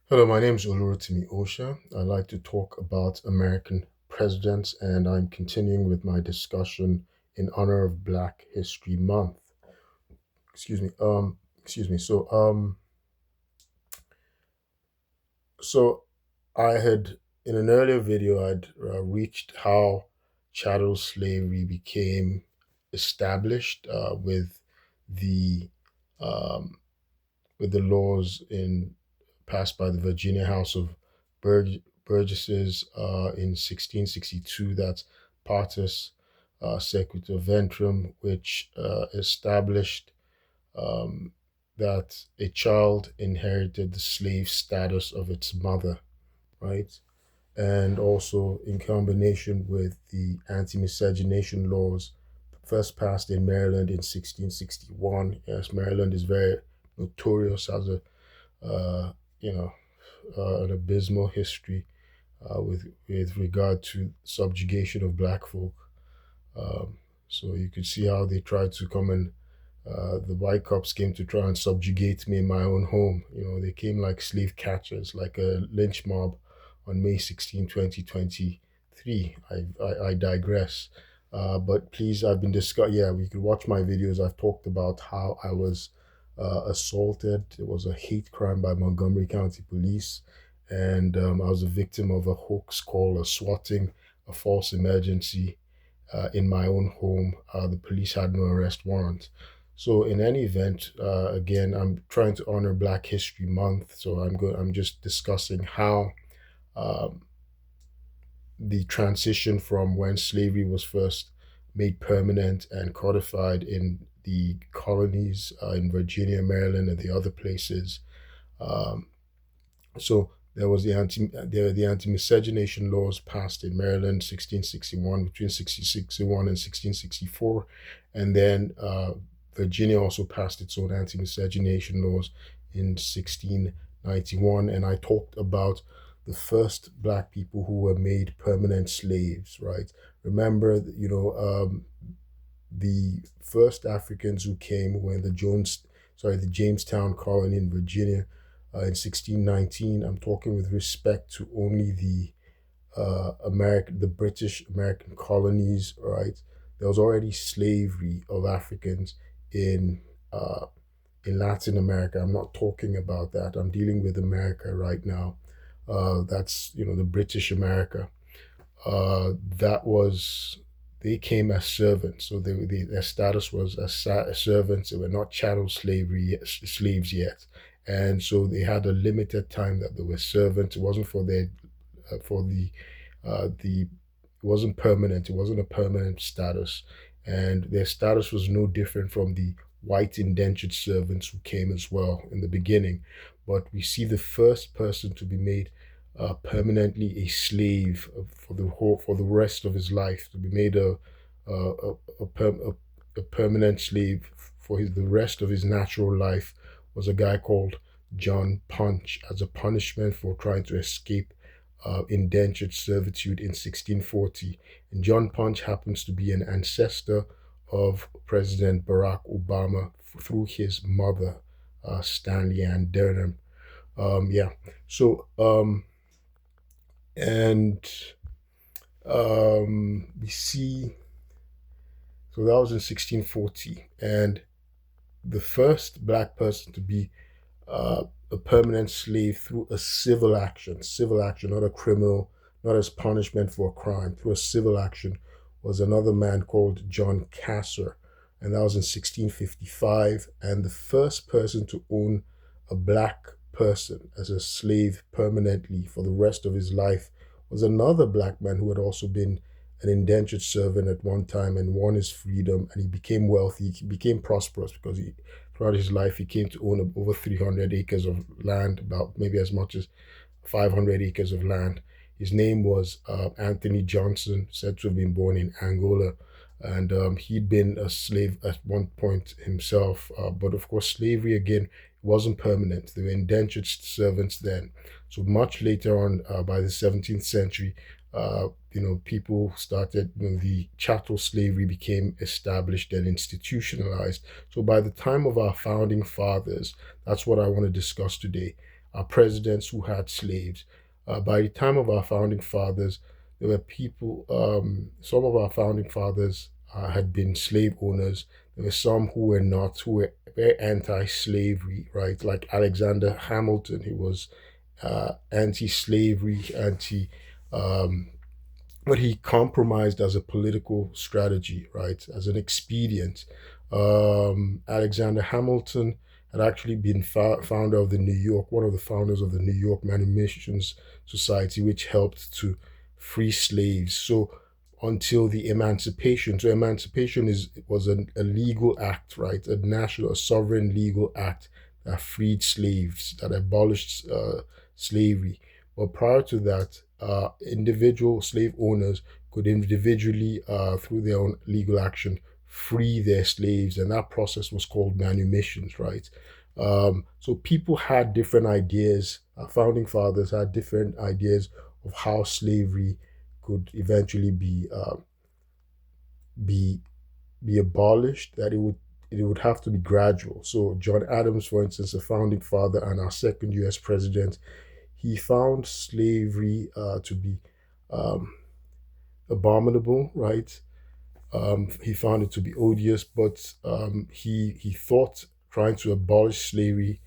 Hello, my name is Ulysses Osha. I like to talk about American presidents, and I'm continuing with my discussion in honor of Black History Month. Excuse me. Excuse me. So I had in an earlier video I'd reached how chattel slavery became established the um, with the laws in passed by the Virginia House of Burgesses in 1662. That's Partus Sequitur Ventrum, which established um, that a child inherited the slave status of its mother, right? And also in combination with the anti-miscegenation laws first passed in Maryland in 1661. Yes, Maryland is very notorious as a uh, you know an abysmal history with regard to subjugation of black folk. Um, so you could see how they tried to come and the white cops came to try and subjugate me in my own home. They came like slave catchers, like a lynch mob on May 16, 2023. I digress. But please, I've been discussed. Yeah, we could watch my videos. I've talked about how I was assaulted. It was a hate crime by Montgomery County Police. And I was a victim of a hoax called a swatting, a false emergency in my own home. The police had no arrest warrant. So in any event, again, I'm trying to honor Black History Month. So I'm just discussing how um, the transition from when slavery was first made permanent and codified in the colonies in Virginia, Maryland, and the other places. Um, so there was the anti-miscegenation laws passed in Maryland 1661 between 1661 and 1664, and then Virginia also passed its own anti-miscegenation laws in 1691. And I talked about the first black people who were made permanent slaves. Right? Remember, the first Africans who came were in the Jamestown colony in Virginia in 1619. I'm talking with respect to only the British American colonies. Right, there was already slavery of Africans in uh, in Latin America. I'm not talking about that. I'm dealing with America right now. That's the British America. That was They came as servants, so their status was as servants. They were not chattel slaves yet, and so they had a limited time that they were servants. It wasn't for their for the it wasn't permanent. It wasn't a permanent status, and their status was no different from the white indentured servants who came as well in the beginning. But we see the first person to be made permanently a slave for the rest of his life, to be made a a, a permanent slave for the rest of his natural life, was a guy called John Punch, as a punishment for trying to escape indentured servitude in 1640. And John Punch happens to be an ancestor of President Barack Obama through his mother, Stanley Ann Durham. Yeah. So, and we see, so that was in 1640. And the first black person to be a permanent slave through a civil action, not a criminal, not as punishment for a crime, through a civil action, was another man called John Casser. And that was in 1655. And the first person to own a black person as a slave permanently for the rest of his life was another black man who had also been an indentured servant at one time and won his freedom, and he became wealthy. He became prosperous because throughout his life he came to own over 300 acres of land, about maybe as much as 500 acres of land. His name was Anthony Johnson, said to have been born in Angola, and he'd been a slave at one point himself. But of course, slavery again wasn't permanent. They were indentured servants then. So much later on, by the 17th century, people started, the chattel slavery became established and institutionalized. So by the time of our founding fathers, that's what I want to discuss today. presidents who had slaves. By the time of our founding fathers, there were people, some of our founding fathers had been slave owners. There were some who were not, who were very anti slavery, right? Like Alexander Hamilton, he was anti slavery, anti um, but he compromised as a political strategy, right, as an expedient. Alexander Hamilton had actually been founder of the New York, one of the founders of the New York Manumissions Society, which helped to free slaves. So until the emancipation, so emancipation was a legal act, right, a national, a sovereign legal act that freed slaves, that abolished slavery. But prior to that, individual slave owners could individually, through their own legal action, free their slaves, and that process was called manumissions, right? So people had different ideas. Our founding fathers had different ideas of how slavery could eventually be be abolished. That it would have to be gradual. So John Adams, for instance, the founding father and our second U.S. president, he found slavery to be um, abominable, right? He found it to be odious, but he thought trying to abolish slavery,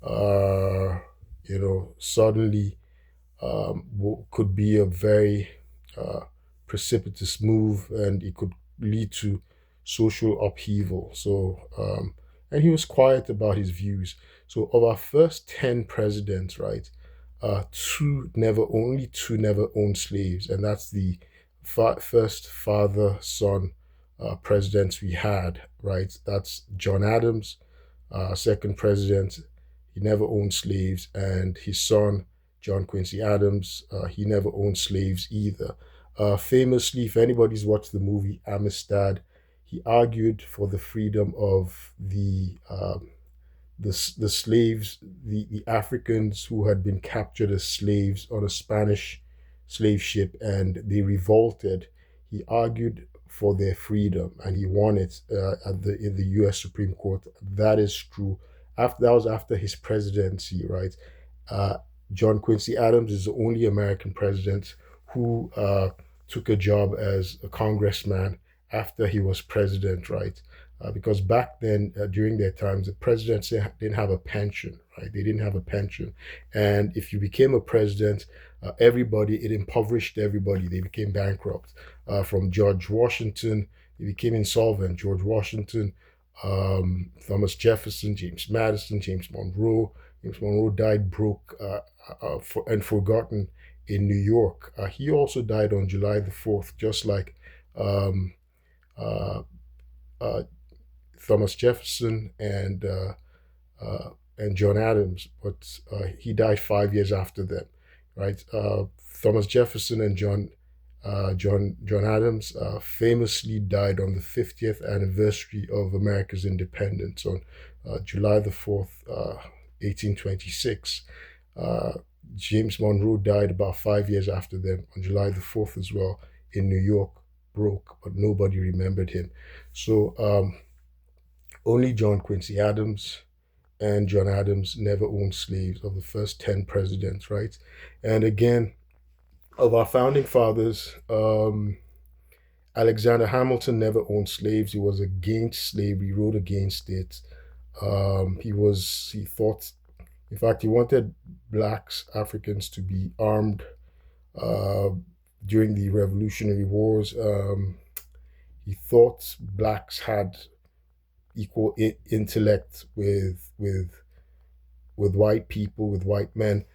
uh, suddenly could be a very uh, precipitous move, and it could lead to social upheaval. So, and he was quiet about his views. So, of our first 10 presidents, right, only two never owned slaves, and that's the first father son presidents we had, right? That's John Adams, second president. He never owned slaves, and his son, John Quincy Adams, he never owned slaves either. Famously, if anybody's watched the movie Amistad, he argued for the freedom of the slaves, the Africans who had been captured as slaves on a Spanish slave ship, and they revolted. He argued for their freedom, and he won it at the in the U.S. Supreme Court. That is true. That was after his presidency, right? Uh, John Quincy Adams is the only American president who took a job as a congressman after he was president, right? Because back then, during their times, the presidents didn't have a pension, right? They didn't have a pension. And if you became a president, it impoverished everybody. They became bankrupt. From George Washington, they became insolvent. George Washington, Thomas Jefferson, James Madison, James Monroe. James Monroe died broke and forgotten in New York. He also died on July the 4th, just like um, uh, uh, Thomas Jefferson and John Adams, but he died 5 years after them, right? Thomas Jefferson and John Adams famously died on the 50th anniversary of America's independence on July the 4th, 1826. Uh, James Monroe died about 5 years after them on July the 4th as well in New York, broke, but nobody remembered him. So only John Quincy Adams and John Adams never owned slaves of the first 10 presidents, right? And again, of our founding fathers, Alexander Hamilton never owned slaves. He was against slavery, he wrote against it. He thought, in fact, he wanted blacks, Africans, to be armed uh, during the Revolutionary Wars. He thought blacks had equal intellect with white people, with white men,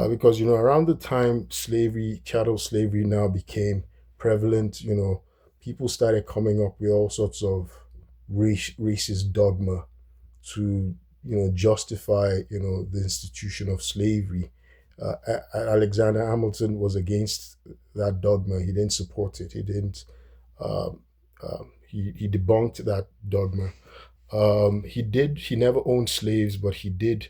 because around the time chattel slavery now became prevalent, people started coming up with all sorts of racist dogma to justify the institution of slavery. Alexander Hamilton was against that dogma. He didn't support it. He didn't. He debunked that dogma. He never owned slaves, but he did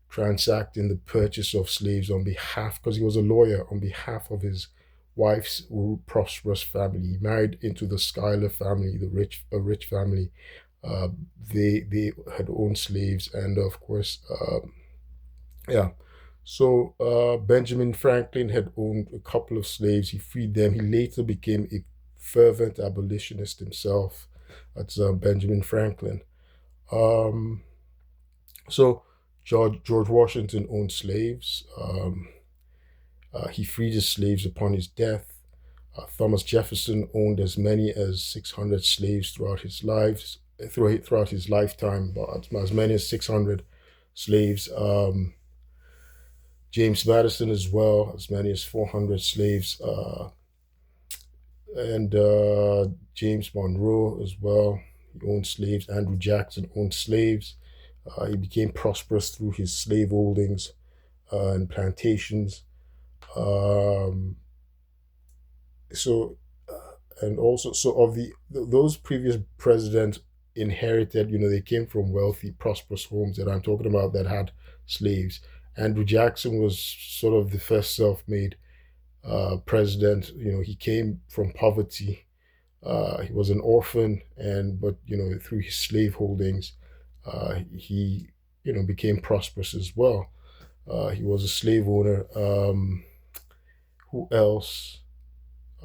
transact in the purchase of slaves on behalf, because he was a lawyer, on behalf of his wife's prosperous family. He married into the Schuyler family, a rich family. Uh, they had owned slaves, and of course, yeah. So Benjamin Franklin had owned a couple of slaves. He freed them. He later became a fervent abolitionist himself. That's Benjamin Franklin. Um, so George Washington owned slaves. He freed his slaves upon his death. Thomas Jefferson owned as many as 600 slaves throughout his lifetime, but as many as 600 slaves. James Madison as well, as many as 400 slaves, and James Monroe as well. He owned slaves. Andrew Jackson owned slaves. He became prosperous through his slave holdings and plantations. Um, so and also so of those previous presidents inherited, they came from wealthy, prosperous homes that I'm talking about that had slaves. Andrew Jackson was sort of the first self-made president. He came from poverty. He was an orphan, but through his slave holdings, he became prosperous as well. He was a slave owner. Who else?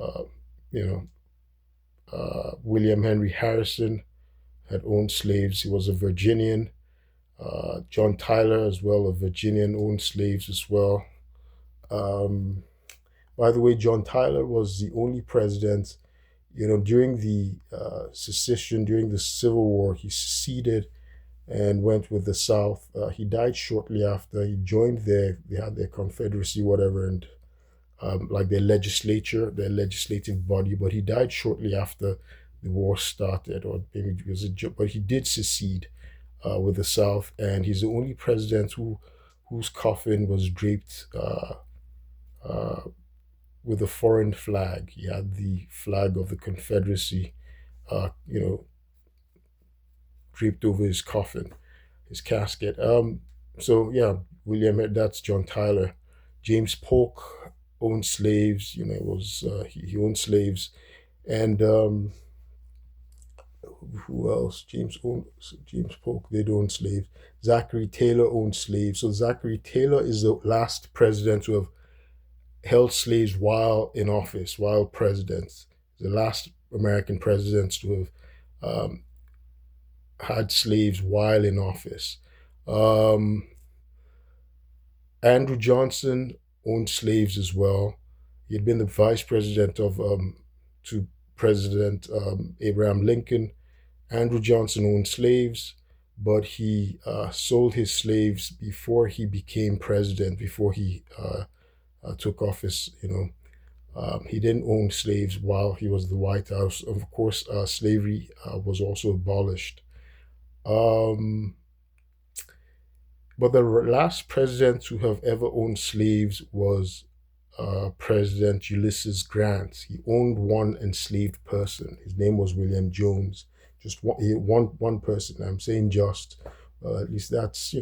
Uh, you know, William Henry Harrison had owned slaves. He was a Virginian. John Tyler, as well, a Virginian, owned slaves as well. Um, by the way, John Tyler was the only president, during the secession, during the Civil War. He seceded and went with the South. He died shortly after. He joined they had their Confederacy, whatever, and like their legislature, their legislative body, but he died shortly after the war started, or maybe it was but he did secede with the South, and he's the only president whose coffin was draped uh, with a foreign flag. He had the flag of the Confederacy, you know, draped over his coffin, his casket. So yeah, that's John Tyler. James Polk owned slaves. It was he owned slaves, and who else? James Polk. They owned slaves. Zachary Taylor owned slaves. So Zachary Taylor is the last president to have held slaves while in office, while president. The last American presidents to have had slaves while in office. Um, Andrew Johnson owned slaves as well. He had been the vice president to President Abraham Lincoln. Andrew Johnson owned slaves, but he sold his slaves before he became president, before he took office. He didn't own slaves while he was the White House. Of course, slavery was also abolished. Um, but the last president to have ever owned slaves was President Ulysses Grant. He owned one enslaved person. His name was William Jones. Just one person. I'm saying just. Well, at least that's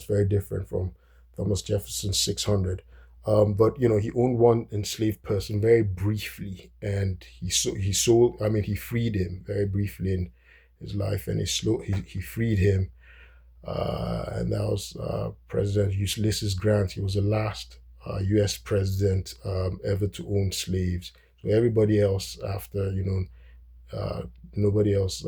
very different from Thomas Jefferson's 600. But he owned one enslaved person very briefly, and he sold. I mean, he freed him very briefly in his life, and he freed him, and that was President Ulysses Grant. He was the last U.S. president ever to own slaves. So everybody else after, nobody else,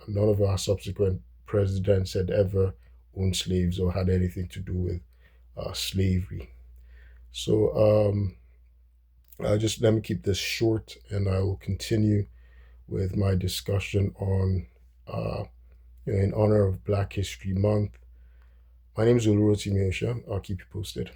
none of our subsequent presidents had ever owned slaves or had anything to do with slavery. So just let me keep this short, and I will continue with my discussion on, in honor of Black History Month. My name is Osha. I'll keep you posted.